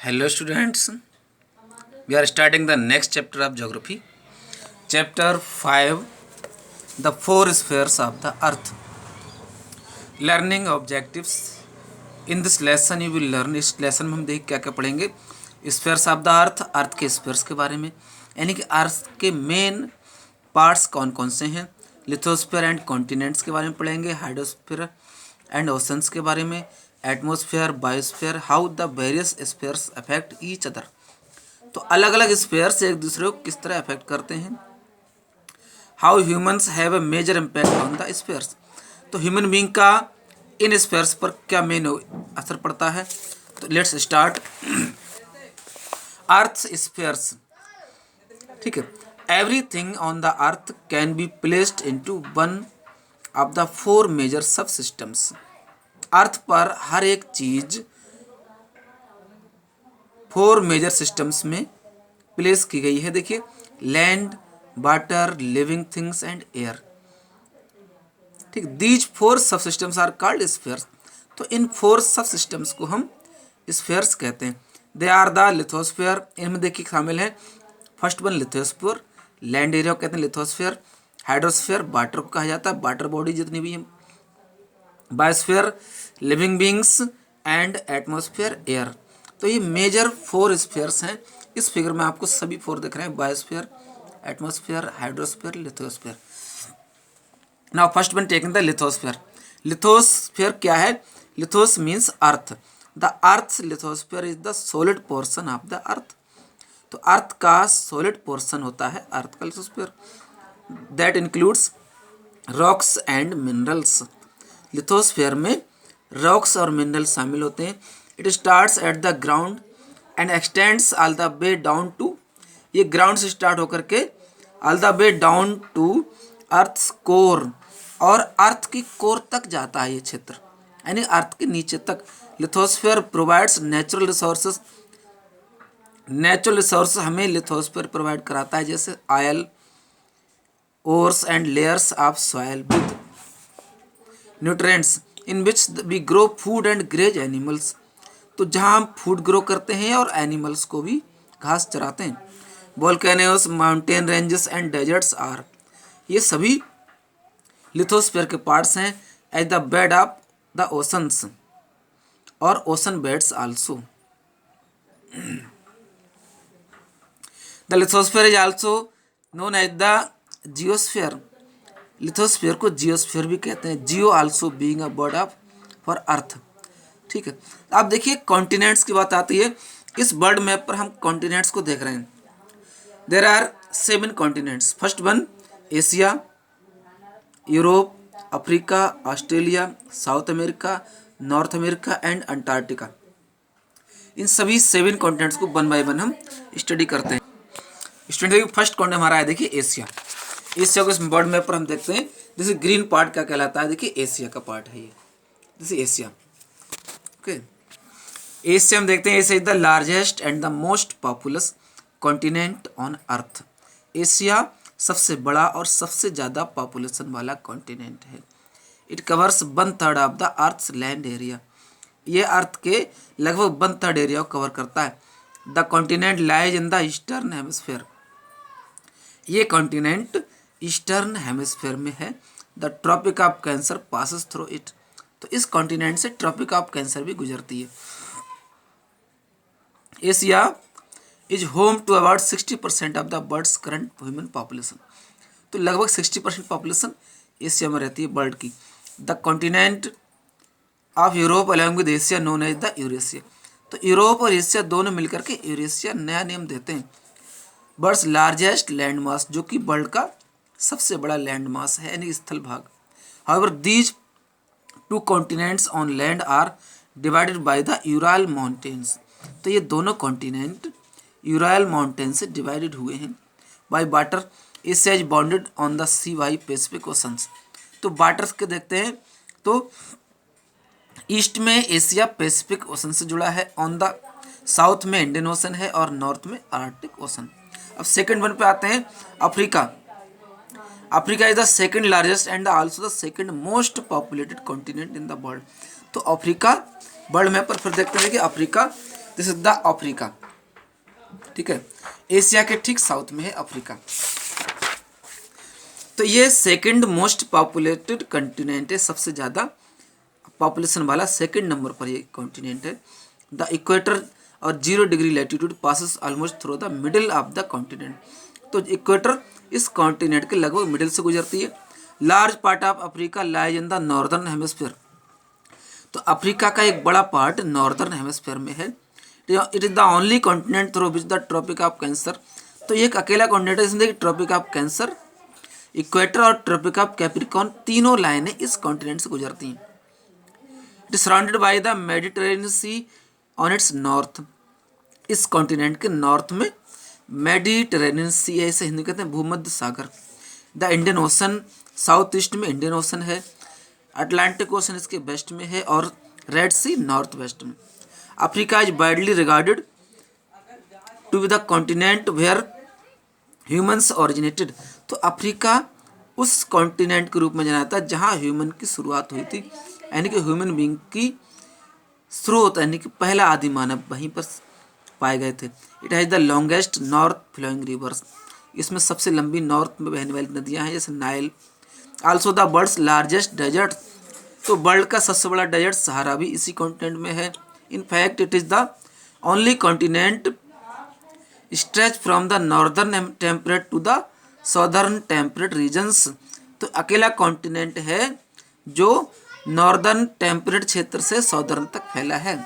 Hello students, we are starting the next chapter of geography. Chapter 5, the four spheres of the earth. Learning objectives. In this lesson you will learn, इस lesson में हम देख क्या क्या पढ़ेंगे, spheres of the अर्थ के spheres के बारे में, यानी कि अर्थ के मेन पार्ट्स कौन कौन से हैं, लिथोस्फेयर एंड कॉन्टिनेंट्स के बारे में पढ़ेंगे, हाइड्रोस्फेयर एंड ओशंस के बारे में, atmosphere, biosphere, how the various spheres affect each other. तो अलग अलग स्फेयर्स एक दूसरे को किस तरह अफेक्ट करते हैं। How humans have a major impact on the spheres. तो ह्यूमन बीइंग का इन स्फेयर्स पर क्या मेन असर पड़ता है। तो लेट्स स्टार्ट। अर्थ स्फेयर्स, ठीक है। Everything on the earth can be placed into one of the four major sub systems. Earth पर हर एक चीज फोर मेजर सिस्टम्स में प्लेस की गई है। देखिए, land, water, living things and air, ठीक। These four sub systems are called spheres. तो इन फोर सब सिस्टम्स को हम स्फेयर्स कहते हैं। दे आर द लिथोस्फेयर, इनमें देखिए शामिल है, first one lithosphere, land area को कहते हैं लिथोस्फेयर। हाइड्रोस्फेयर, वाटर को कहा जाता है, वाटर बॉडी जितनी भी है। Biosphere, living beings and atmosphere, air. तो ये मेजर फोर स्फेयर्स हैं। इस फिगर में आपको सभी फोर दिख रहे हैं, biosphere, atmosphere, hydrosphere, lithosphere. Now first one taking the lithosphere. Lithosphere क्या है? Lithos means earth. The earth lithosphere is the solid portion of the earth. तो अर्थ का सॉलिड पोर्शन होता है अर्थ का lithosphere. That includes rocks and minerals. Lithosphere में rocks और minerals शामिल होते हैं। It starts at the ground and extends all the way down to, ये ग्राउंड से स्टार्ट होकर के all the way down to earth core, और अर्थ की कोर तक जाता है ये क्षेत्र, यानी अर्थ के नीचे तक। Lithosphere provides natural resources. Natural resource हमें लिथोस्फेयर प्रोवाइड कराता है, जैसे oil, ores and layers of soil with nutrients in which we grow food and graze animals. तो जहाँ हम फूड ग्रो करते हैं और एनिमल्स को भी घास चराते हैं। Volcanoes, mountain ranges and deserts are, ये सभी लिथोस्फेयर के पार्ट्स हैं। At the bed of the oceans, और ocean beds also. The lithosphere is also known as the geosphere. Lithosphere को जियोस्फेयर भी कहते हैं। Geo also being a word of for earth, ठीक है। अब देखिए कॉन्टिनेंट्स की बात आती है। इस वर्ल्ड मैप पर हम कॉन्टिनेंट्स को देख रहे हैं। There are 7 continents. First one Asia, Europe, Africa, Australia, South America, North America and Antarctica. इन सभी 7 कॉन्टिनेंट्स को वन बाय वन हम स्टडी करते हैं। स्टूडेंट, फर्स्ट कॉन्टिनेंट हमारा है, देखिए एशिया। एशिया को इस वर्ल्ड मैप पर हम देखते हैं। जैसे ग्रीन पार्ट क्या कहलाता है, देखिए एशिया का पार्ट है ये, जैसे एशिया। ओके, एशिया हम देखते हैं, Asia is the largest and the most populous continent on earth. Asia सबसे बड़ा और सबसे ज़्यादा पॉपुलेशन वाला कॉन्टिनेंट है। It covers 1/3 of the earth's land area. ये अर्थ के लगभग 1/3 एरिया को कवर करता है। The continent lies in the eastern hemisphere. ये कॉन्टिनेंट ईस्टर्न हेमिस्फेयर में है। The tropic of cancer passes through it. तो इस कॉन्टिनेंट से ट्रॉपिक ऑफ कैंसर भी गुजरती है। Asia is home to about 60% of the world's current human population. तो लगभग 60% पॉपुलेशन एशिया में रहती है वर्ल्ड की। The continent of Europe along with Asia known as the Eurasia. तो यूरोप और एशिया दोनों मिलकर के यूरेशिया नया नेम देते हैं। वर्ल्ड्स लार्जेस्ट लैंड मास, जो कि वर्ल्ड का सबसे बड़ा लैंड मास है, यानी स्थल भाग। However these 2 continents on land are divided by the Ural mountains. तो ये दोनों कॉन्टिनेंट यूराल माउंटेन से डिवाइडेड हुए हैं। By water, Asia is bounded on the sea by Pacific oceans. तो वाटर्स के देखते हैं तो ईस्ट में एशिया पैसिफिक ओशन से जुड़ा है, ऑन द साउथ में इंडियन ओशन है, और नॉर्थ में आर्कटिक ओशन। अब सेकंड वन पे आते हैं, Africa. Africa is the second largest and also the second most populated continent in the world. तो अफ्रीका वर्ल्ड मैप पर फिर देखते हैं कि Africa this is the Africa. ठीक है, एशिया के ठीक साउथ में है अफ्रीका। तो ये सेकंड मोस्ट पॉपुलेटेड कॉन्टिनेंट है, सबसे ज़्यादा पॉपुलेशन वाला सेकंड नंबर पर ये कॉन्टिनेंट है। द इक्वेटर और 0 degree latitude passes almost through the middle of the continent. तो इक्वेटर इस कॉन्टिनेंट के लगभग मिडिल से गुजरती है। Large part of Africa lies in the northern hemisphere. तो अफ्रीका का एक बड़ा पार्ट नॉर्दर्न हेमिस्फीयर में है। It is the only continent through which the tropic of cancer. तो ये एक अकेला कॉन्टिनेंट है जिसमें ट्रॉपिक ऑफ कैंसर, इक्वेटर और ट्रॉपिक ऑफ कैप्रिकॉर्न तीनों लाइनें इस कॉन्टिनेंट से गुजरती हैं। It is surrounded by the Mediterranean Sea on its north. इस कॉन्टिनेंट के नॉर्थ में मेडिटेरेनियन सी, ऐसे हिंदी कहते हैं भूमध्य सागर। The Indian Ocean south east में इंडियन ओशन है, अटलांटिक ओशन इसके वेस्ट में है और रेड सी नॉर्थ वेस्ट में। Africa is widely regarded to be the continent where humans originated. तो अफ्रीका उस कॉन्टिनेंट के रूप में जाना जाता है जहाँ ह्यूमन की शुरुआत हुई थी, यानी कि ह्यूमन बींग की स्रोत, यानी कि पहला आदि मानव वहीं पर पाए गए थे। It has the longest north flowing rivers. इसमें सबसे लंबी नॉर्थ में बहने वाली नदियाँ हैं जैसे Nile. Also the world's largest desert. तो वर्ल्ड का सबसे बड़ा डेजर्ट सहारा भी इसी कॉन्टिनेंट में है। In fact it is the only continent stretch from the northern temperate to the southern temperate regions. तो अकेला कॉन्टिनेंट है जो नॉर्दर्न टेम्परेट क्षेत्र से सॉदर्न तक फैला है।